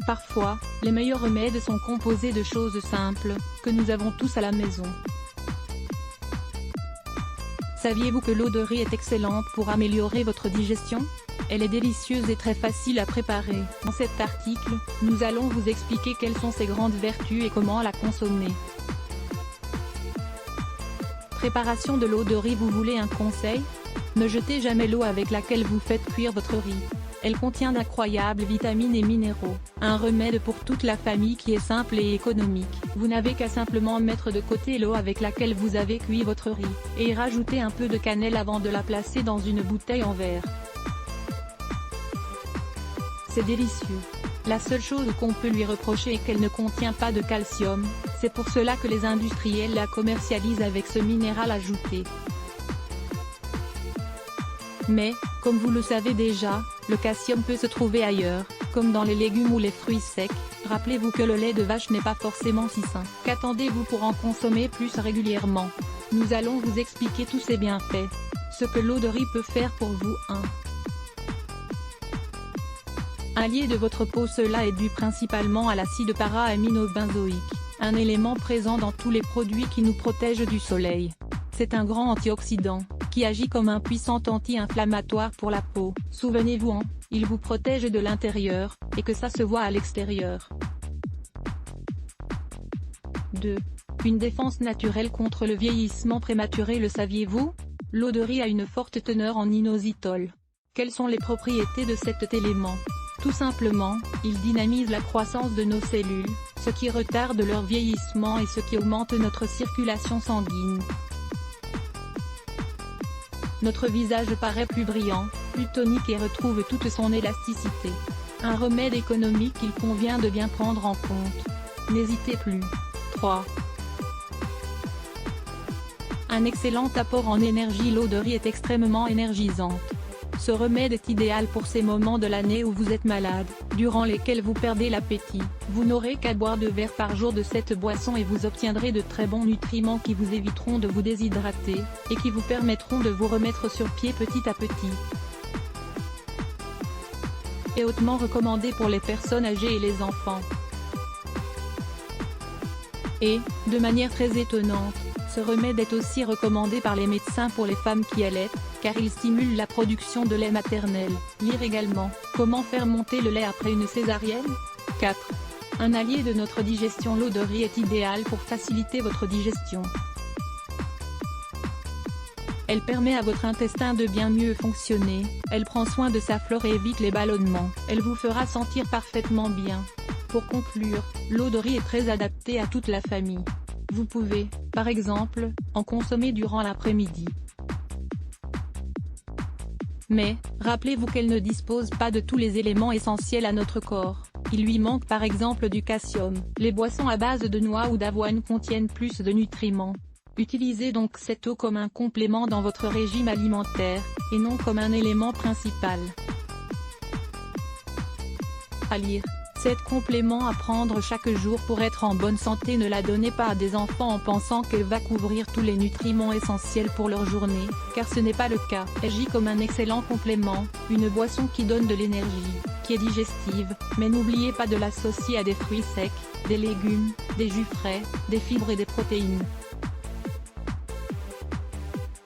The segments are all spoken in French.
Parfois, les meilleurs remèdes sont composés de choses simples, que nous avons tous à la maison. Saviez-vous que l'eau de riz est excellente pour améliorer votre digestion? Elle est délicieuse et très facile à préparer. Dans cet article, nous allons vous expliquer quelles sont ses grandes vertus et comment la consommer. Préparation de l'eau de riz. Vous voulez un conseil? Ne jetez jamais l'eau avec laquelle vous faites cuire votre riz. Elle contient d'incroyables vitamines et minéraux, un remède pour toute la famille qui est simple et économique. Vous n'avez qu'à simplement mettre de côté l'eau avec laquelle vous avez cuit votre riz, et y rajouter un peu de cannelle avant de la placer dans une bouteille en verre. C'est délicieux. La seule chose qu'on peut lui reprocher est qu'elle ne contient pas de calcium, c'est pour cela que les industriels la commercialisent avec ce minéral ajouté. Mais, comme vous le savez déjà, le calcium peut se trouver ailleurs, comme dans les légumes ou les fruits secs. Rappelez-vous que le lait de vache n'est pas forcément si sain. Qu'attendez-vous pour en consommer plus régulièrement? Nous allons vous expliquer tous ces bienfaits. Ce que l'eau de riz peut faire pour vous. 1. Allié de votre peau. Cela est dû principalement à l'acide para-aminobenzoïque, un élément présent dans tous les produits qui nous protègent du soleil. C'est un grand antioxydant, qui agit comme un puissant anti-inflammatoire pour la peau. Souvenez-vous, il vous protège de l'intérieur, et que ça se voit à l'extérieur. 2. Une défense naturelle contre le vieillissement prématuré. Le saviez-vous? L'eau de riz a une forte teneur en inositol. Quelles sont les propriétés de cet élément? Tout simplement, il dynamise la croissance de nos cellules, ce qui retarde leur vieillissement et ce qui augmente notre circulation sanguine. Notre visage paraît plus brillant, plus tonique et retrouve toute son élasticité. Un remède économique qu'il convient de bien prendre en compte. N'hésitez plus. 3. Un excellent apport en énergie. L'eau de riz est extrêmement énergisante. Ce remède est idéal pour ces moments de l'année où vous êtes malade, durant lesquels vous perdez l'appétit. Vous n'aurez qu'à boire 2 verres par jour de cette boisson et vous obtiendrez de très bons nutriments qui vous éviteront de vous déshydrater, et qui vous permettront de vous remettre sur pied petit à petit. Est hautement recommandé pour les personnes âgées et les enfants. Et, de manière très étonnante, ce remède est aussi recommandé par les médecins pour les femmes qui allaitent, car il stimule la production de lait maternel. Lire également, comment faire monter le lait après une césarienne? 4. Un allié de notre digestion. L'eau de riz est idéale pour faciliter votre digestion. Elle permet à votre intestin de bien mieux fonctionner, elle prend soin de sa flore et évite les ballonnements. Elle vous fera sentir parfaitement bien. Pour conclure, l'eau de riz est très adaptée à toute la famille. Vous pouvez, par exemple, en consommer durant l'après-midi. Mais, rappelez-vous qu'elle ne dispose pas de tous les éléments essentiels à notre corps. Il lui manque par exemple du calcium. Les boissons à base de noix ou d'avoine contiennent plus de nutriments. Utilisez donc cette eau comme un complément dans votre régime alimentaire, et non comme un élément principal. À lire. 7 compléments à prendre chaque jour pour être en bonne santé. Ne la donnez pas à des enfants en pensant qu'elle va couvrir tous les nutriments essentiels pour leur journée, car ce n'est pas le cas. Elle agit comme un excellent complément, une boisson qui donne de l'énergie, qui est digestive, mais n'oubliez pas de l'associer à des fruits secs, des légumes, des jus frais, des fibres et des protéines.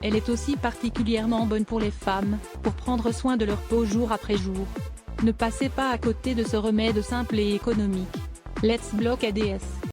Elle est aussi particulièrement bonne pour les femmes, pour prendre soin de leur peau jour après jour. Ne passez pas à côté de ce remède simple et économique. Let's block ADS.